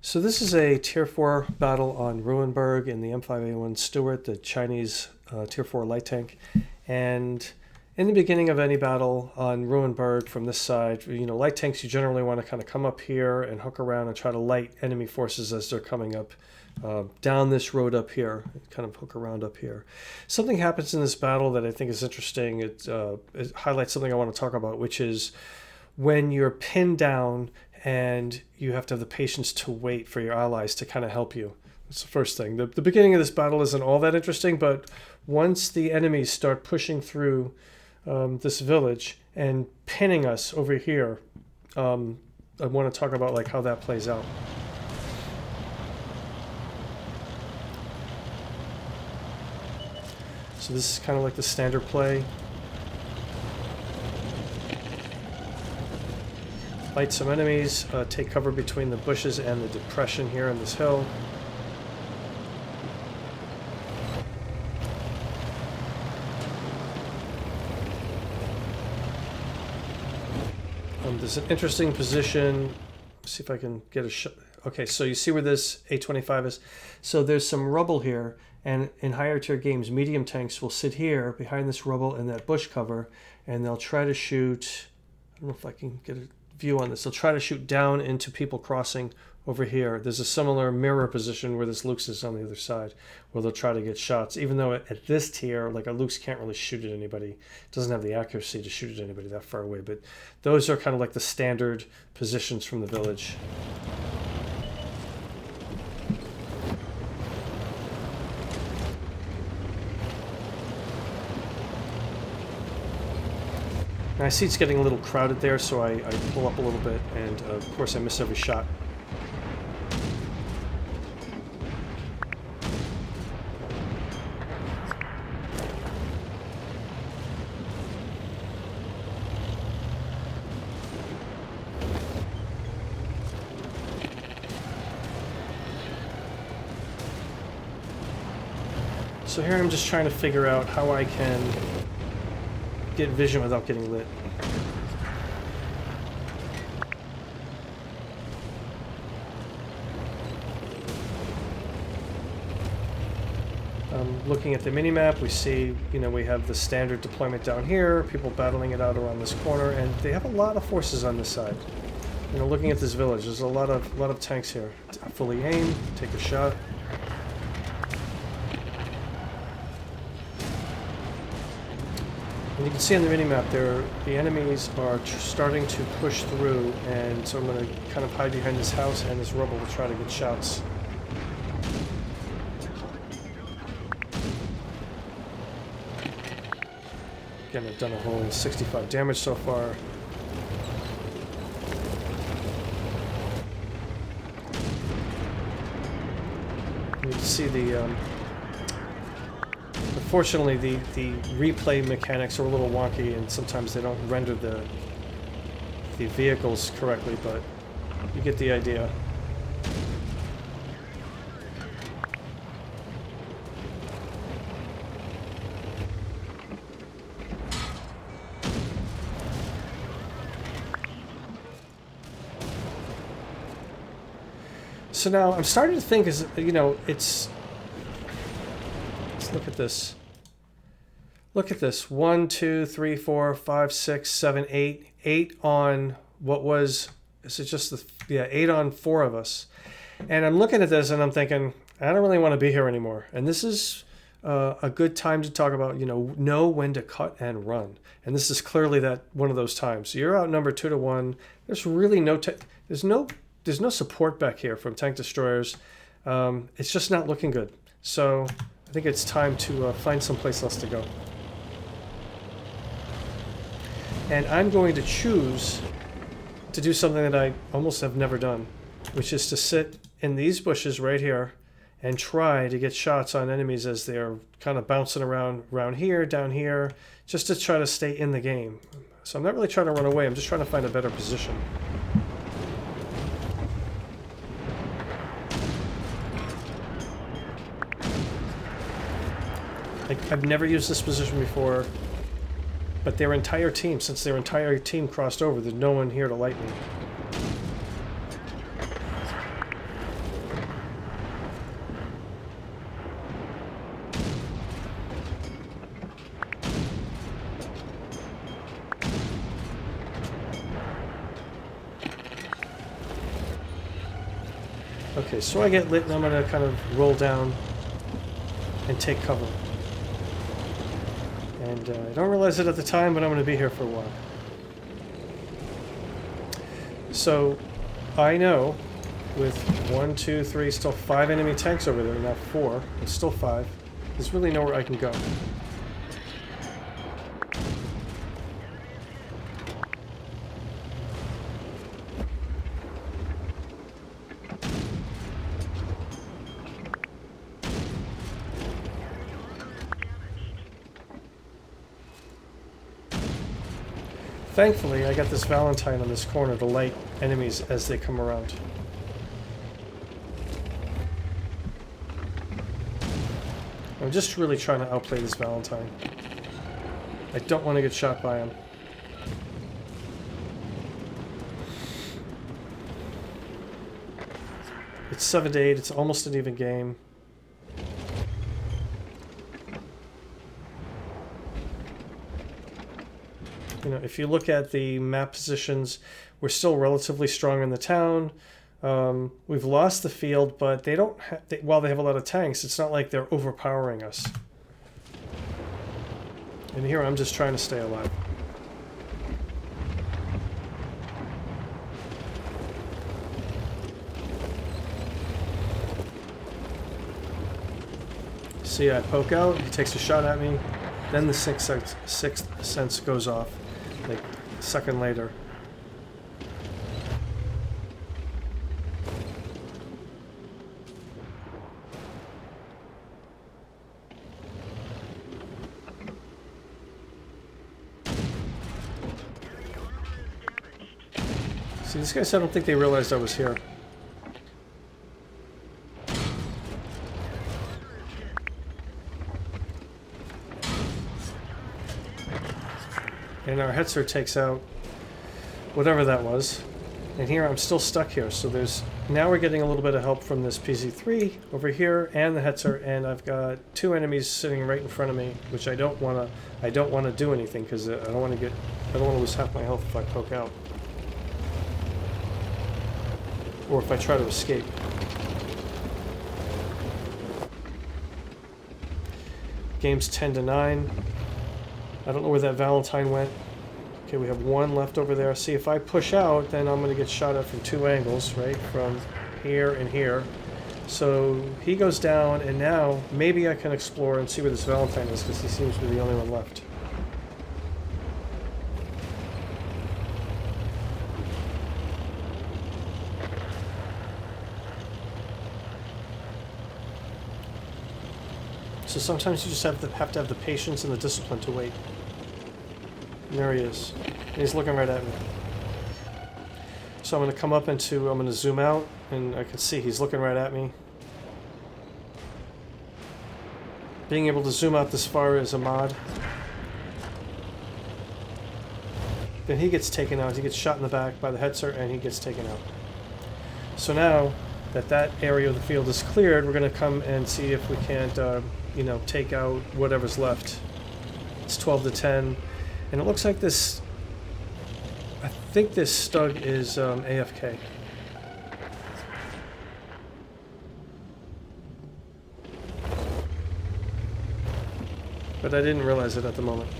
So this is a Tier 4 battle on Ruinberg in the M5A1 Stuart, the Chinese Tier 4 light tank. And in the beginning of any battle on Ruinberg from this side, light tanks, you generally want to kind of come up here and hook around and try to light enemy forces as they're coming up down this road up here, kind of hook around up here. Something happens in this battle that I think is interesting. It highlights something I want to talk about, which is when you're pinned down and you have to have the patience to wait for your allies to kind of help you. That's the first thing. The beginning of this battle isn't all that interesting, but once the enemies start pushing through this village and pinning us over here, I want to talk about like how that plays out. So this is kind of like the standard play. Light some enemies, take cover between the bushes and the depression here on this hill. There's an interesting position. Let's see if I can get a shot. Okay, so you see where this A25 is. So there's some rubble here, and in higher tier games, medium tanks will sit here behind this rubble and that bush cover, and they'll try to shoot. I don't know if I can get a view on this. They'll try to shoot down into people crossing over here. There's a similar mirror position where this Lux is on the other side, where they'll try to get shots, even though at this tier, like a Lux can't really shoot at anybody. It doesn't have the accuracy to shoot at anybody that far away, but those are kind of like the standard positions from the village. And I see it's getting a little crowded there, so I pull up a little bit, and of course I miss every shot. So here I'm just trying to figure out how I can get vision without getting lit. Looking at the mini-map, we see, we have the standard deployment down here, people battling it out around this corner, and they have a lot of forces on this side. Looking at this village, there's a lot of tanks here. Fully aim, take a shot. And you can see on the minimap there, the enemies are starting to push through, and so I'm going to kind of hide behind this house and this rubble to try to get shots. Again, I've done a whole 65 damage so far. You can see the unfortunately, the replay mechanics are a little wonky, and sometimes they don't render the vehicles correctly, but you get the idea. So now I'm starting to think, let's look at this. Look at this. 1, 2, 3, 4, 5, 6, 7, 8. 8 on what was, is it just the, yeah, 8 on 4 of us. And I'm looking at this and I'm thinking, I don't really want to be here anymore. And this is a good time to talk about, know when to cut and run. And this is clearly that one of those times. So you're outnumbered 2-1. There's really there's no support back here from tank destroyers. It's just not looking good. So I think it's time to find someplace else to go. And I'm going to choose to do something that I almost have never done, which is to sit in these bushes right here and try to get shots on enemies as they're kind of bouncing around here, down here, just to try to stay in the game. So I'm not really trying to run away, I'm just trying to find a better position. I've never used this position before, but their entire team, since their entire team crossed over, there's no one here to light me. Okay, so I get lit and I'm going to kind of roll down and take cover. And I don't realize it at the time, but I'm going to be here for a while. So I know with 1, 2, 3, still 5 enemy tanks over there, not 4, but still 5. There's really nowhere I can go. Thankfully, I got this Valentine on this corner to light enemies as they come around. I'm just really trying to outplay this Valentine. I don't want to get shot by him. It's 7 to 8, it's almost an even game. You know, if you look at the map positions, we're still relatively strong in the town. We've lost the field, but they don't. While they have a lot of tanks, it's not like they're overpowering us. And here I'm just trying to stay alive. See, I poke out. He takes a shot at me. Then the sixth sense goes off. Like a second later. See, these guys, I don't think they realized I was here. And our Hetzer takes out whatever that was. And here I'm still stuck here. So there's now we're getting a little bit of help from this PZ3 over here and the Hetzer, and I've got 2 enemies sitting right in front of me, which I don't want to do anything because I don't want to lose half my health if I poke out. Or if I try to escape. Game's 10 to 9. I don't know where that Valentine went. Okay, we have 1 left over there. See, if I push out, then I'm going to get shot at from 2 angles, right? From here and here. So he goes down, and now maybe I can explore and see where this Valentine is, because he seems to be the only one left. So sometimes you just have to have the patience and the discipline to wait. And there he is. And he's looking right at me. So I'm going to come up I'm going to zoom out, and I can see he's looking right at me. Being able to zoom out this far is a mod. Then he gets taken out. He gets shot in the back by the Hetzer, and he gets taken out. So now that area of the field is cleared, we're going to come and see if we can't take out whatever's left. It's 12 to 10. And it looks like this... I think this Stug is AFK. But I didn't realize it at the moment.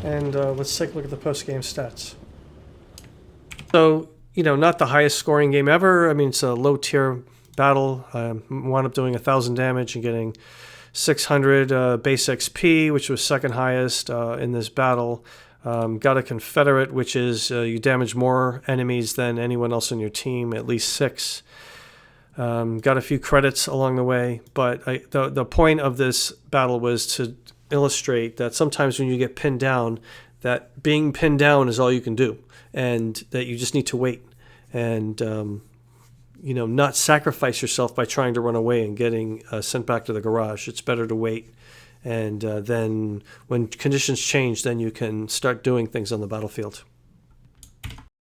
And let's take a look at the post-game stats. So, not the highest scoring game ever. I mean, it's a low-tier battle. I wound up doing 1,000 damage and getting 600 base XP, which was second highest in this battle. Got a Confederate, which is you damage more enemies than anyone else on your team, at least 6. Got a few credits along the way, but the point of this battle was to illustrate that sometimes when you get pinned down, that being pinned down is all you can do, and that you just need to wait and not sacrifice yourself by trying to run away and getting sent back to the garage. It's better to wait, and then when conditions change, then you can start doing things on the battlefield.